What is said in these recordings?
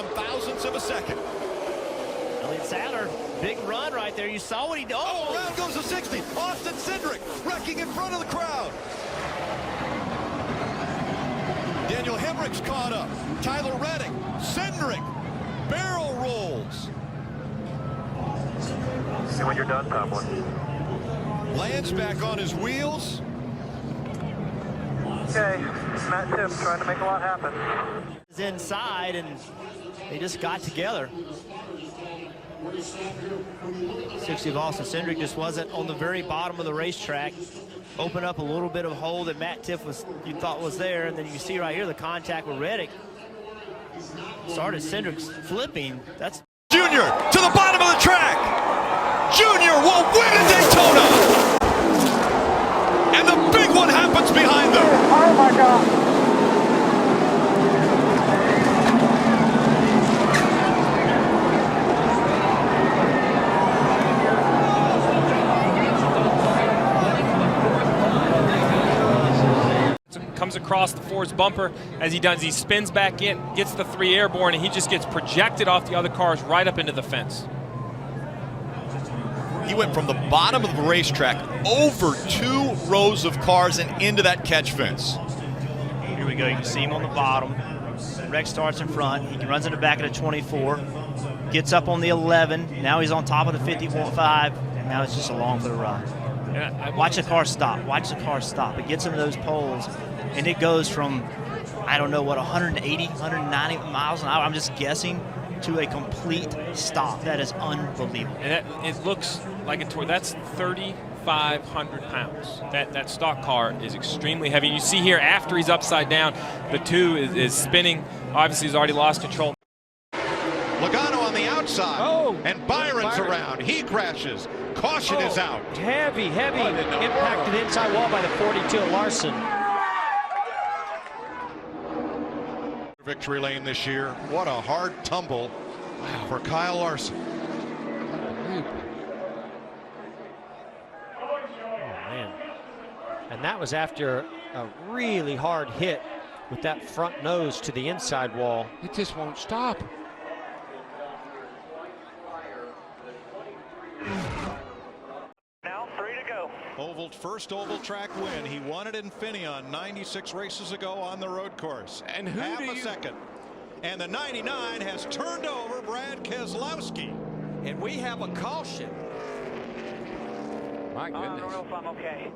0.01 of a second. Elliott Sadler, big run right there. You saw what he did. Oh, around goes the 60. Austin Cindric wrecking in front of the crowd. Daniel Hemricks caught up. Tyler Reddick, Cindric, barrel rolls. See when you're done, Tomlin. Lands back on his wheels. Okay, Matt Tiff trying to make a lot happen. He's inside, and they just got together. 60 of Austin Cindric just wasn't on the very bottom of the racetrack. Opened up a little bit of hole that Matt Tiff you thought was there, and then you can see right here the contact with Reddick. Started Cindric's flipping. That's Junior to the bottom of the track. Junior will win at Daytona. And the big one happens behind them. Oh my God. Comes across the Ford's bumper. As he does, he spins back in, gets the 3 airborne, and he just gets projected off the other cars right up into the fence. He went from the bottom of the racetrack over 2 rows of cars and into that catch fence. Here we go. You can see him on the bottom. Rex starts in front. He runs in the back of the 24. Gets up on the 11. Now he's on top of the 55. And now it's just along for the ride. Yeah, Watch the car stop. Watch the car stop. It gets him to those poles, and it goes from, I don't know what, 180, 190 miles an hour, I'm just guessing, to a complete stop. That is unbelievable. And it looks like a tour. That's 3,500 pounds. That stock car is extremely heavy. You see here, after he's upside down, the 2 is spinning. Obviously, he's already lost control. Logano on the outside. And Byron's around. He crashes. Caution is out. Heavy impact to the inside wall by the 42 of Larson. Victory lane this year. What a hard tumble for Kyle Larson. Oh, man. And that was after a really hard hit with that front nose to the inside wall. It just won't stop. Now 3 to go. Oval, first oval track win. He won it in Finion 96 races ago on the road course. And who half do a you... second. And the 99 has turned over Brad Keselowski. And we have a caution. My goodness. I don't know if I'm okay.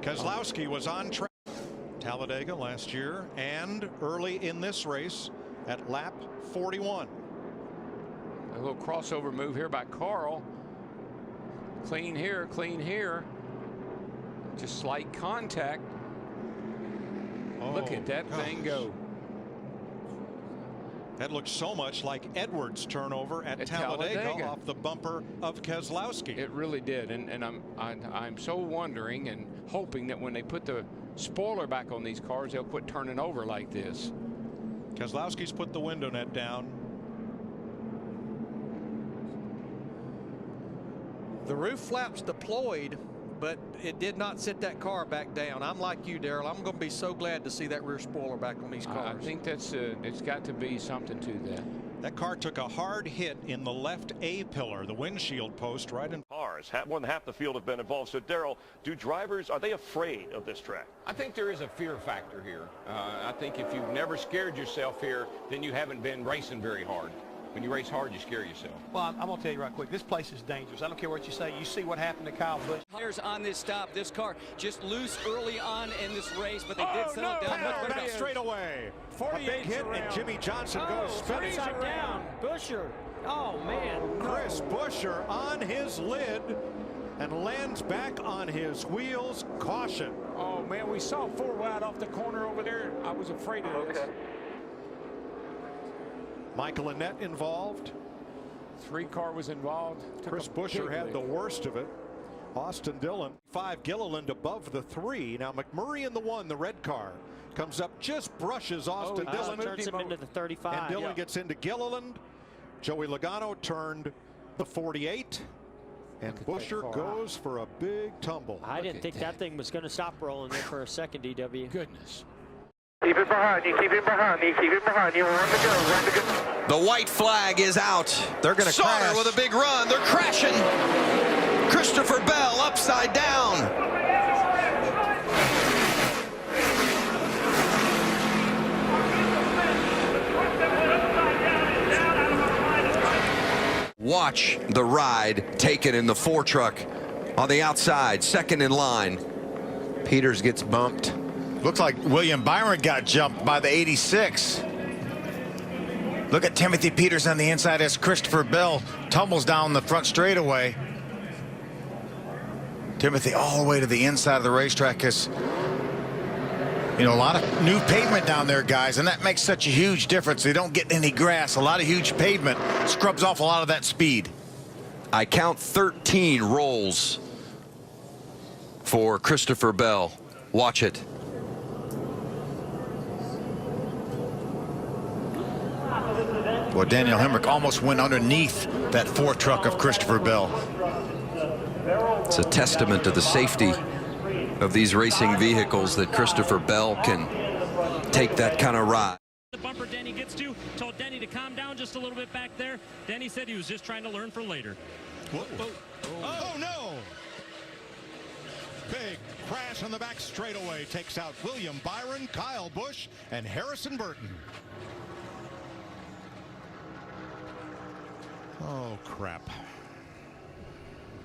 Keselowski was on track. Talladega last year and early in this race at lap 41. A little crossover move here by Carl. Clean here, clean here. Just slight contact. Look at that thing go. That looks so much like Edwards' turnover at Talladega off the bumper of Keselowski. It really did, and I'm so wondering and hoping that when they put the spoiler back on these cars, they'll quit turning over like this. Keselowski's put the window net down. The roof flaps deployed, but it did not sit that car back down. I'm like you, Daryl. I'm going to be so glad to see that rear spoiler back on these cars. I think that's it's got to be something to that. That car took a hard hit in the left A pillar, the windshield post, right in. Cars. More than half the field have been involved. So, Daryl, are they afraid of this track? I think there is a fear factor here. I think if you've never scared yourself here, then you haven't been racing very hard. When you race hard, you scare yourself. Well, I'm going to tell you right quick, this place is dangerous. I don't care what you say. You see what happened to Kyle Busch. Players on this stop, this car just loose early on in this race, but they did settle down much better. Straight away. A big hit, and Jimmy Johnson goes spinning. Down. Buescher. Oh, man. Chris Buescher on his lid and lands back on his wheels. Caution. Oh, man, we saw 4 wide off the corner over there. I was afraid of this. Michael Annett involved. 3 car was involved. Chris Buescher had the worst of it. Austin Dillon. 5 Gilliland above the 3. Now McMurray in the 1, the red car. Comes up, just brushes Austin Dillon. Turns him into the 35. And Dillon gets into Gilliland. Joey Logano turned the 48. And Buescher goes for a big tumble. I didn't think that thing was going to stop rolling there for a second, DW. Goodness. Keep it behind you, keep it behind you, keep it behind you. One to go, one to go. The white flag is out. They're going to Sauter crash. with a big run. They're crashing. Christopher Bell upside down. Watch the ride taken in the 4 truck on the outside, second in line. Peters gets bumped. Looks like William Byron got jumped by the 86. Look at Timothy Peters on the inside as Christopher Bell tumbles down the front straightaway. Timothy all the way to the inside of the racetrack is, you know, a lot of new pavement down there, guys, and that makes such a huge difference. They don't get any grass. A lot of huge pavement scrubs off a lot of that speed. I count 13 rolls for Christopher Bell. Watch it. Well, Daniel Hemrick almost went underneath that 4 truck of Christopher Bell. It's a testament to the safety of these racing vehicles that Christopher Bell can take that kind of ride. The bumper Denny gets to, told Denny to calm down just a little bit back there. Denny said he was just trying to learn for later. Oh, no. Big crash on the back straightaway takes out William Byron, Kyle Busch, and Harrison Burton. Oh, crap.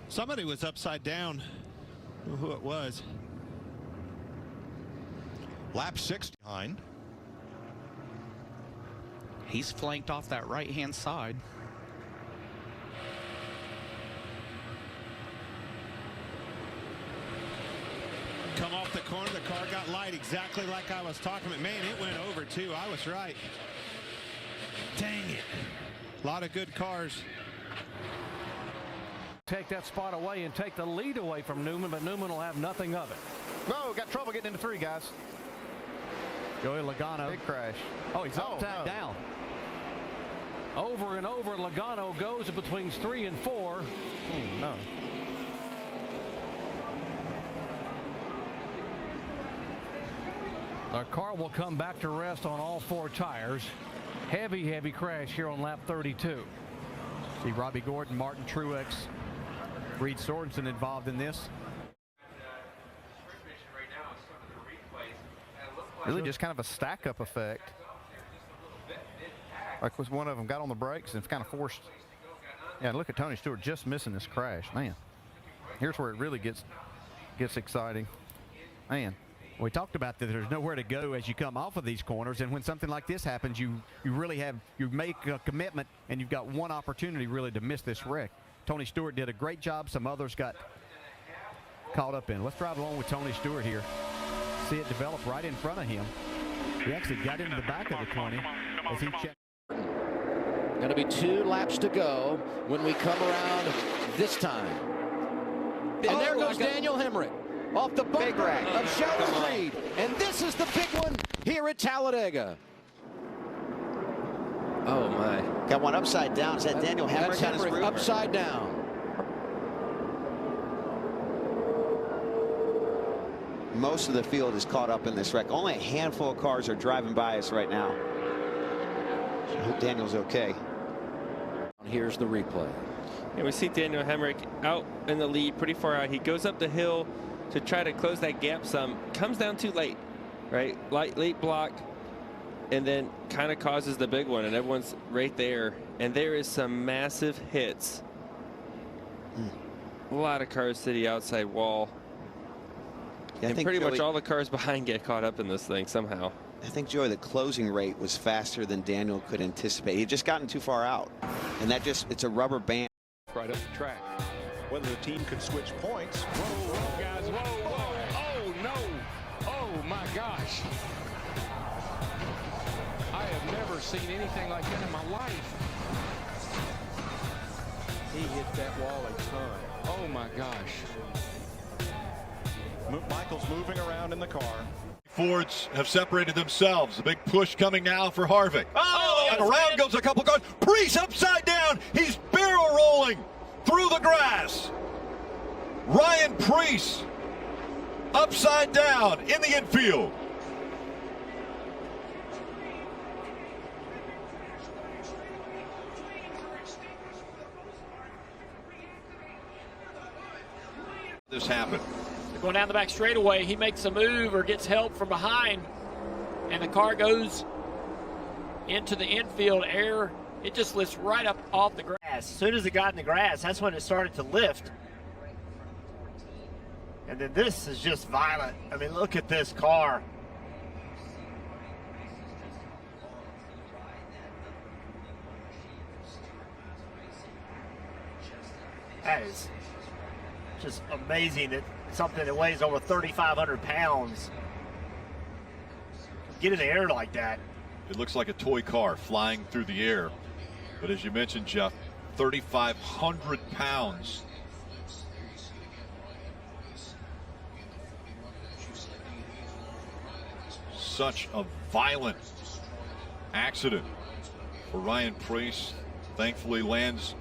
Somebody was upside down. I don't know who it was. Lap 6 behind. He's flanked off that right-hand side. Come off the corner, the car got light exactly like I was talking about. Man, it went over too. I was right. Dang it. A lot of good cars. Take that spot away and take the lead away from Newman, but Newman will have nothing of it. No, got trouble getting into 3, guys. Joey Logano. Big crash. Oh, he's upside down. Over and over, Logano goes between 3 and 4. No. The car will come back to rest on all 4 tires. Heavy crash here on lap 32. See Robbie Gordon, Martin Truex, Reed Sorensen involved in this. Really just kind of a stack-up effect. Like was one of them got on the brakes and kind of forced. Yeah, look at Tony Stewart just missing this crash. Man, here's where it really gets exciting. Man. We talked about that there's nowhere to go as you come off of these corners, and when something like this happens, you make a commitment, and you've got one opportunity really to miss this wreck. Tony Stewart did a great job. Some others got caught up in. Let's drive along with Tony Stewart here. See it develop right in front of him. He actually got into the back of the 20 as he checked. Going to be 2 laps to go when we come around this time. And there goes Daniel Hemrick. Off the bumper of Sheldon Creed. And this is the big one here at Talladega. Oh, my. Got one upside down. Is that Daniel Hemrick? That's Hemrick upside down. Most of the field is caught up in this wreck. Only a handful of cars are driving by us right now. I hope Daniel's okay. Here's the replay. And we see Daniel Hemrick out in the lead, pretty far out. He goes up the hill to try to close that gap some. Comes down too late, right? Late block, and then kind of causes the big one, and everyone's right there. And there is some massive hits. A lot of cars to the outside wall. Yeah, and pretty much all the cars behind get caught up in this thing somehow. I think, Joey, the closing rate was faster than Daniel could anticipate. He had just gotten too far out. And that it's a rubber band. Right up the track. Whether the team could switch points. Whoa, guys, whoa. Oh, no. Oh, my gosh. I have never seen anything like that in my life. He hit that wall a ton. Oh, my gosh. Michael's moving around in the car. Fords have separated themselves. A big push coming now for Harvick. And around goes a couple cars. Preece upside down. He's barrel rolling through the grass. Ryan Preece upside down in the infield. this happen. Going down the back straightaway, he makes a move or gets help from behind, and the car goes into the infield air. It just lifts right up off the grass. As soon as it got in the grass, that's when it started to lift. And then this is just violent. I mean, look at this car. That is just amazing that something that weighs over 3,500 pounds get in the air like that. It looks like a toy car flying through the air. But as you mentioned, Jeff, 3,500 pounds. Such a violent accident for Ryan Preece. Thankfully lands